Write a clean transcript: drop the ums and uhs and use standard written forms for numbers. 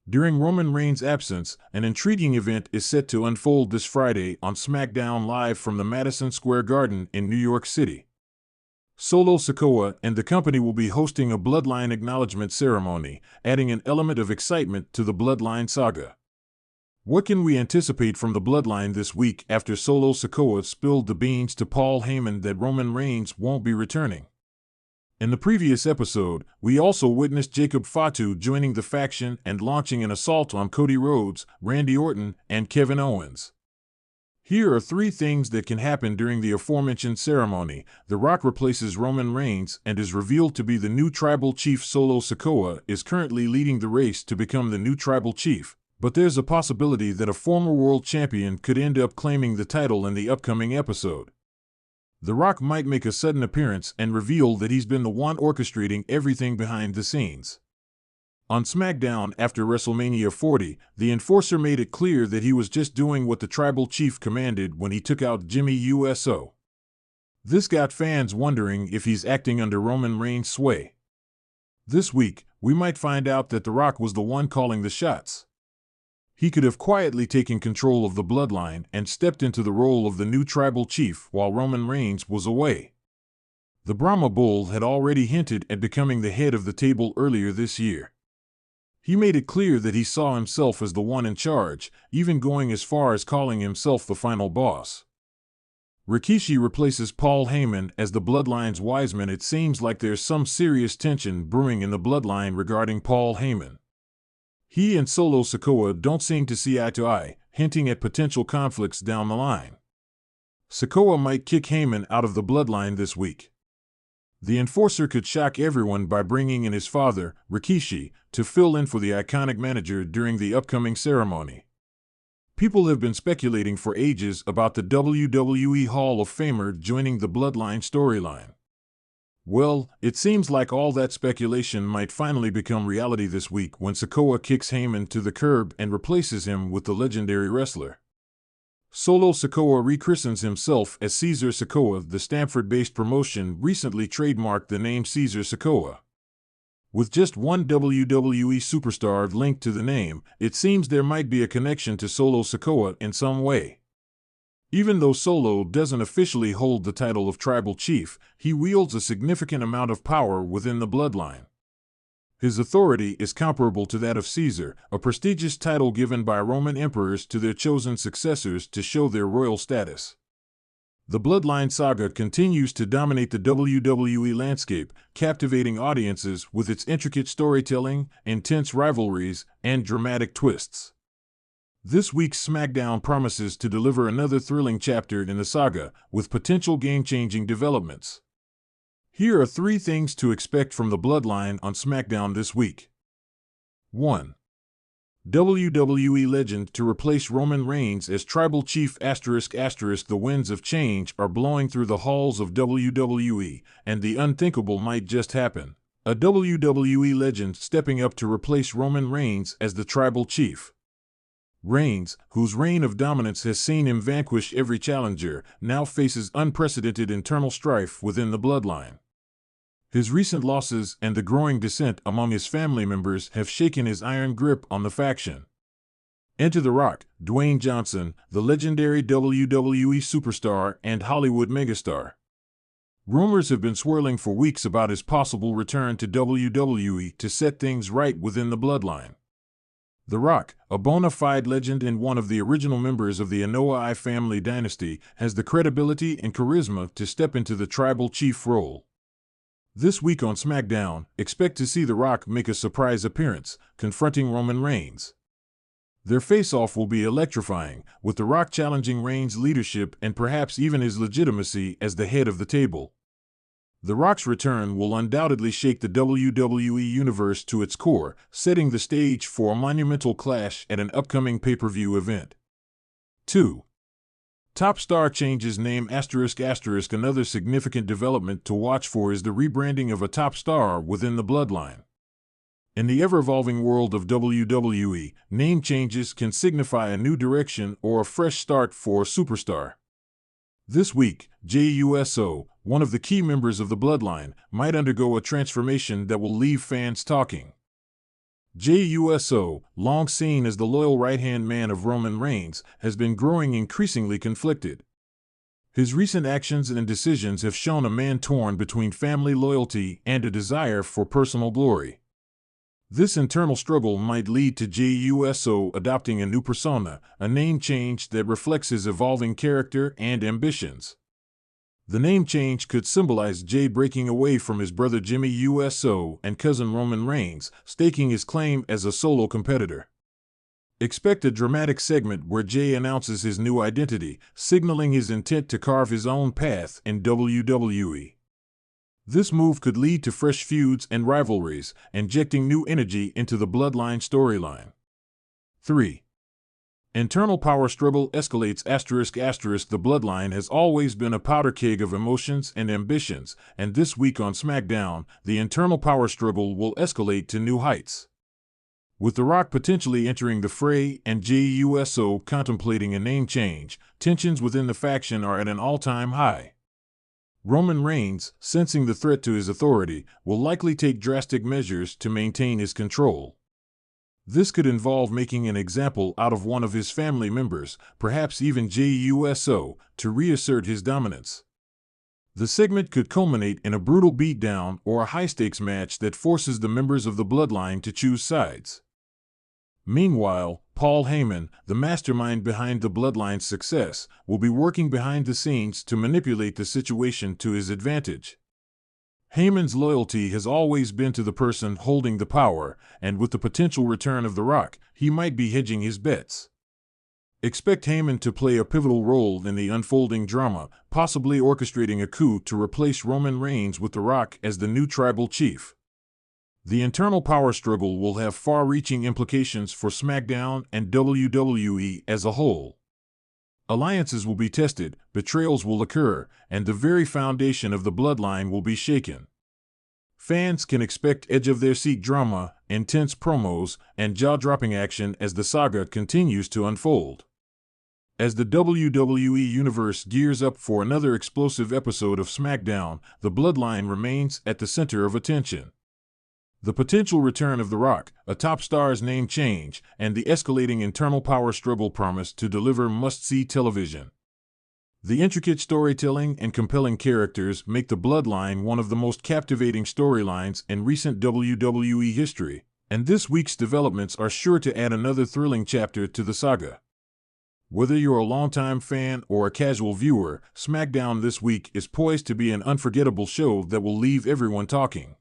During Roman Reigns' absence, an intriguing event is set to unfold this Friday on SmackDown Live from the Madison Square Garden in New York City. Solo Sikoa and the company will be hosting a Bloodline acknowledgement ceremony, adding an element of excitement to the Bloodline saga. What can we anticipate from the Bloodline this week after Solo Sikoa spilled the beans to Paul Heyman that Roman Reigns won't be returning? In the previous episode, we also witnessed Jacob Fatu joining the faction and launching an assault on Cody Rhodes, Randy Orton, and Kevin Owens. Here are 3 things that can happen during the aforementioned ceremony. The Rock replaces Roman Reigns and is revealed to be the new tribal chief. Solo Sikoa is currently leading the race to become the new tribal chief, but there's a possibility that a former world champion could end up claiming the title in the upcoming episode. The Rock might make a sudden appearance and reveal that he's been the one orchestrating everything behind the scenes. On SmackDown after WrestleMania 40, the Enforcer made it clear that he was just doing what the tribal chief commanded when he took out Jimmy Uso. This got fans wondering if he's acting under Roman Reigns' sway. This week, we might find out that The Rock was the one calling the shots. He could have quietly taken control of the Bloodline and stepped into the role of the new tribal chief while Roman Reigns was away. The Brahma Bull had already hinted at becoming the head of the table earlier this year. He made it clear that he saw himself as the one in charge, even going as far as calling himself the final boss. Rikishi replaces Paul Heyman as the Bloodline's wiseman. It seems like there's some serious tension brewing in the Bloodline regarding Paul Heyman. He and Solo Sikoa don't seem to see eye to eye, hinting at potential conflicts down the line. Sikoa might kick Heyman out of the Bloodline this week. The Enforcer could shock everyone by bringing in his father, Rikishi, to fill in for the iconic manager during the upcoming ceremony. People have been speculating for ages about the WWE Hall of Famer joining the Bloodline storyline. Well, it seems like all that speculation might finally become reality this week when Sikoa kicks Heyman to the curb and replaces him with the legendary wrestler. Solo Sikoa rechristens himself as Caesar Sikoa. The Stamford-based promotion recently trademarked the name Caesar Sikoa. With just one WWE superstar linked to the name, it seems there might be a connection to Solo Sikoa in some way. Even though Solo doesn't officially hold the title of tribal chief, he wields a significant amount of power within the Bloodline. His authority is comparable to that of Caesar, a prestigious title given by Roman emperors to their chosen successors to show their royal status. The Bloodline saga continues to dominate the WWE landscape, captivating audiences with its intricate storytelling, intense rivalries, and dramatic twists. This week's SmackDown promises to deliver another thrilling chapter in the saga, with potential game-changing developments. Here are 3 things to expect from the Bloodline on SmackDown this week. 1. WWE legend to replace Roman Reigns as Tribal Chief ***. The winds of change are blowing through the halls of WWE, and the unthinkable might just happen. A WWE legend stepping up to replace Roman Reigns as the Tribal Chief. Reigns, whose reign of dominance has seen him vanquish every challenger, now faces unprecedented internal strife within the Bloodline. His recent losses and the growing dissent among his family members have shaken his iron grip on the faction. Enter The Rock, Dwayne Johnson, the legendary WWE superstar and Hollywood megastar. Rumors have been swirling for weeks about his possible return to WWE to set things right within the Bloodline. The Rock, a bona fide legend and one of the original members of the Anoa'i family dynasty, has the credibility and charisma to step into the tribal chief role. This week on SmackDown, expect to see The Rock make a surprise appearance, confronting Roman Reigns. Their face-off will be electrifying, with The Rock challenging Reigns' leadership and perhaps even his legitimacy as the head of the table. The Rock's return will undoubtedly shake the WWE Universe to its core, setting the stage for a monumental clash at an upcoming pay-per-view event. 2. Top star changes name ***. Another significant development to watch for is the rebranding of a top star within the Bloodline. In the ever-evolving world of WWE, name changes can signify a new direction or a fresh start for a superstar. This week, Jey Uso, one of the key members of the Bloodline, might undergo a transformation that will leave fans talking. Jey Uso, long seen as the loyal right-hand man of Roman Reigns, has been growing increasingly conflicted. His recent actions and decisions have shown a man torn between family loyalty and a desire for personal glory. This internal struggle might lead to Jey Uso adopting a new persona, a name change that reflects his evolving character and ambitions. The name change could symbolize Jey breaking away from his brother Jimmy Uso and cousin Roman Reigns, staking his claim as a solo competitor. Expect a dramatic segment where Jey announces his new identity, signaling his intent to carve his own path in WWE. This move could lead to fresh feuds and rivalries, injecting new energy into the Bloodline storyline. 3. Internal power struggle escalates ***. The Bloodline has always been a powder keg of emotions and ambitions, and this week on SmackDown, the internal power struggle will escalate to new heights. With The Rock potentially entering the fray and Jey Uso contemplating a name change, tensions within the faction are at an all-time high. Roman Reigns, sensing the threat to his authority, will likely take drastic measures to maintain his control. This could involve making an example out of one of his family members, perhaps even Jey Uso, to reassert his dominance. The segment could culminate in a brutal beatdown or a high-stakes match that forces the members of the Bloodline to choose sides. Meanwhile, Paul Heyman, the mastermind behind the Bloodline's success, will be working behind the scenes to manipulate the situation to his advantage. Heyman's loyalty has always been to the person holding the power, and with the potential return of The Rock, he might be hedging his bets. Expect Heyman to play a pivotal role in the unfolding drama, possibly orchestrating a coup to replace Roman Reigns with The Rock as the new tribal chief. The internal power struggle will have far-reaching implications for SmackDown and WWE as a whole. Alliances will be tested, betrayals will occur, and the very foundation of the Bloodline will be shaken. Fans can expect edge-of-their-seat drama, intense promos, and jaw-dropping action as the saga continues to unfold. As the WWE Universe gears up for another explosive episode of SmackDown, the Bloodline remains at the center of attention. The potential return of The Rock, a top star's name change, and the escalating internal power struggle promise to deliver must-see television. The intricate storytelling and compelling characters make the Bloodline one of the most captivating storylines in recent WWE history, and this week's developments are sure to add another thrilling chapter to the saga. Whether you're a longtime fan or a casual viewer, SmackDown this week is poised to be an unforgettable show that will leave everyone talking.